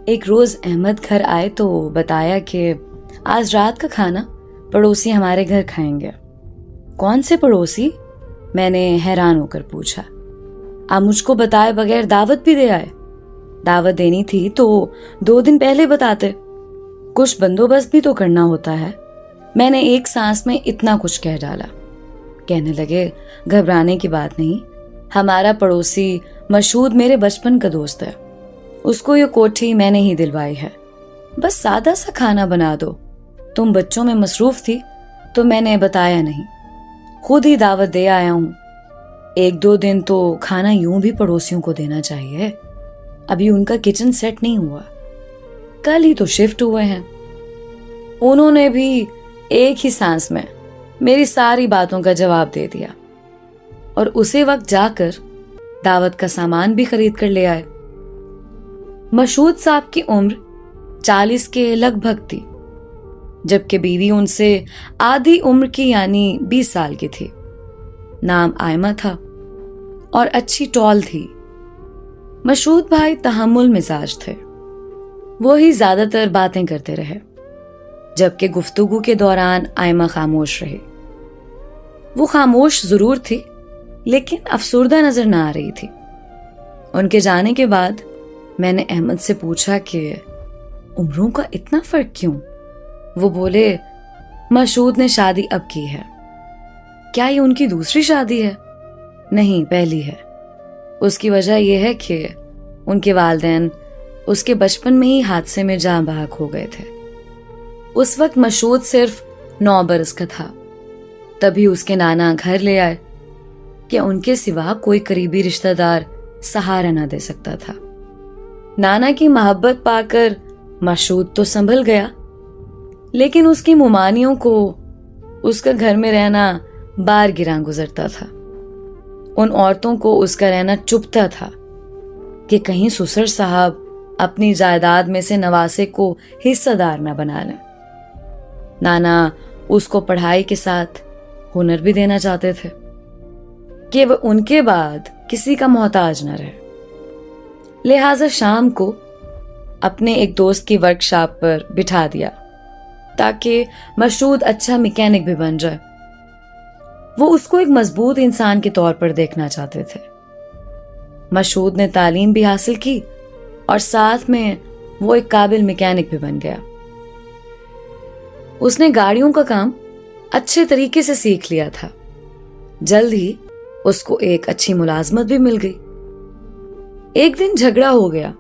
ایک روز احمد گھر آئے تو بتایا کہ آج رات کا کھانا پڑوسی ہمارے گھر کھائیں گے۔ کون سے پڑوسی؟ میں نے حیران ہو کر پوچھا۔ آپ مجھ کو بتائے بغیر دعوت بھی دے آئے؟ دعوت دینی تھی تو 2 دن پہلے بتاتے، کچھ بندوبست بھی تو کرنا ہوتا ہے۔ میں نے ایک سانس میں اتنا کچھ کہہ ڈالا۔ کہنے لگے گھبرانے کی بات نہیں، ہمارا پڑوسی مشہود میرے بچپن کا دوست ہے، اس کو یہ کوٹھی میں نے ہی دلوائی ہے، بس سادہ سا کھانا بنا دو۔ تم بچوں میں مصروف تھی تو میں نے بتایا نہیں، خود ہی دعوت دے آیا ہوں۔ 1-2 دن تو کھانا یوں بھی پڑوسیوں کو دینا چاہیے، ابھی ان کا کچن سیٹ نہیں ہوا، کل ہی تو شفٹ ہوئے ہیں۔ انہوں نے بھی ایک ہی سانس میں میری ساری باتوں کا جواب دے دیا اور اسی وقت جا کر دعوت کا سامان بھی خرید کر لے آئے۔ مشہود صاحب کی عمر 40 کے لگ بھگ تھی، جبکہ بیوی ان سے آدھی عمر کی یعنی 20 سال کی تھی۔ نام آئمہ تھا اور اچھی ٹال تھی۔ مشہود بھائی تحمل مزاج تھے، وہی زیادہ تر باتیں کرتے رہے، جبکہ گفتگو کے دوران آئمہ خاموش رہی۔ وہ خاموش ضرور تھی لیکن افسردہ نظر نہ آ رہی تھی۔ ان کے جانے کے بعد میں نے احمد سے پوچھا کہ عمروں کا اتنا فرق کیوں؟ وہ بولے مشہود نے شادی اب کی ہے۔ کیا یہ ان کی دوسری شادی ہے؟ نہیں، پہلی ہے۔ اس کی وجہ یہ ہے کہ ان کے والدین اس کے بچپن میں ہی حادثے میں جاں بحق ہو گئے تھے۔ اس وقت مشہود صرف 9 برس کا تھا، تبھی اس کے نانا گھر لے آئے کہ ان کے سوا کوئی قریبی رشتہ دار سہارا نہ دے سکتا تھا۔ نانا کی محبت پا کر مشہود تو سنبھل گیا، لیکن اس کی ممانیوں کو اس کا گھر میں رہنا بار گراں گزرتا تھا۔ ان عورتوں کو اس کا رہنا چبھتا تھا کہ کہیں سسر صاحب اپنی جائیداد میں سے نواسے کو حصہ دار نہ بنا لیں۔ نانا اس کو پڑھائی کے ساتھ ہنر بھی دینا چاہتے تھے کہ وہ ان کے بعد کسی کا محتاج نہ رہے، لہٰذا شام کو اپنے ایک دوست کی ورک شاپ پر بٹھا دیا تاکہ مشہود اچھا میکینک بھی بن جائے۔ وہ اس کو ایک مضبوط انسان کے طور پر دیکھنا چاہتے تھے۔ مشہود نے تعلیم بھی حاصل کی اور ساتھ میں وہ ایک قابل میکینک بھی بن گیا۔ اس نے گاڑیوں کا کام اچھے طریقے سے سیکھ لیا تھا۔ جلد ہی اس کو ایک اچھی ملازمت بھی مل گئی۔ ایک دن جھگڑا ہو گیا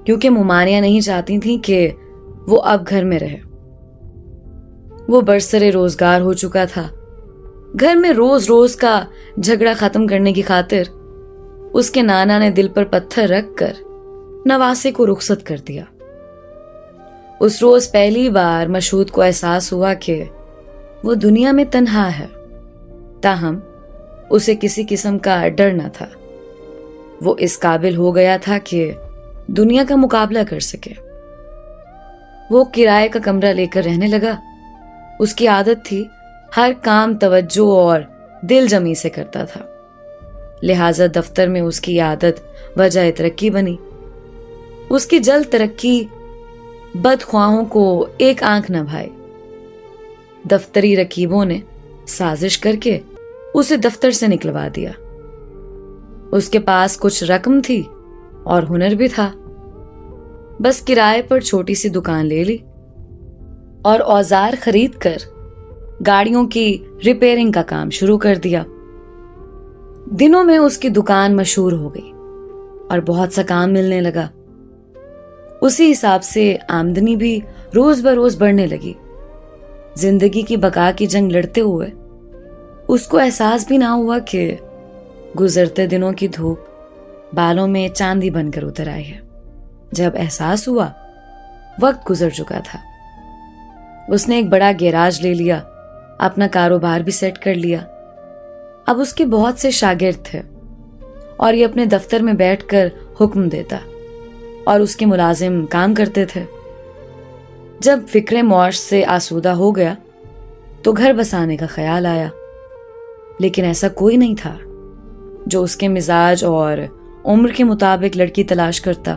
کیونکہ ممانیاں نہیں چاہتی تھیں کہ وہ اب گھر میں رہے۔ وہ برسر روزگار ہو چکا تھا۔ گھر میں روز روز کا جھگڑا ختم کرنے کی خاطر اس کے نانا نے دل پر پتھر رکھ کر نواسے کو رخصت کر دیا۔ اس روز پہلی بار مشہود کو احساس ہوا کہ وہ دنیا میں تنہا ہے، تاہم اسے کسی قسم کا ڈر نہ تھا۔ وہ اس قابل ہو گیا تھا کہ دنیا کا مقابلہ کر سکے۔ وہ کرائے کا کمرہ لے کر رہنے لگا۔ اس کی عادت تھی ہر کام توجہ اور دل جمی سے کرتا تھا، لہٰذا دفتر میں اس کی عادت وجہ ترقی بنی۔ اس کی جلد ترقی بدخواہوں کو ایک آنکھ نہ بھائی۔ دفتری رقیبوں نے سازش کر کے اسے دفتر سے نکلوا دیا۔ اس کے پاس کچھ رقم تھی اور ہنر بھی تھا، بس کرائے پر چھوٹی سی دکان لے لی اور اوزار خرید کر گاڑیوں کی ریپیئرنگ کا کام شروع کر دیا۔ دنوں میں اس کی دکان مشہور ہو گئی اور بہت سا کام ملنے لگا۔ اسی حساب سے آمدنی بھی روز بروز بڑھنے لگی۔ زندگی کی بقا کی جنگ لڑتے ہوئے اس کو احساس بھی نہ ہوا کہ گزرتے دنوں کی دھوپ بالوں میں چاندی بن کر اتر آئی ہے۔ جب احساس ہوا وقت گزر چکا تھا۔ اس نے ایک بڑا گیراج لے لیا، اپنا کاروبار بھی سیٹ کر لیا۔ اب اس کے بہت سے شاگرد تھے اور یہ اپنے دفتر میں بیٹھ کر حکم دیتا اور اس کے ملازم کام کرتے تھے۔ جب فکر معاش سے آسودہ ہو گیا تو گھر بسانے کا خیال آیا، لیکن ایسا کوئی نہیں تھا جو اس کے مزاج اور عمر کے مطابق لڑکی تلاش کرتا۔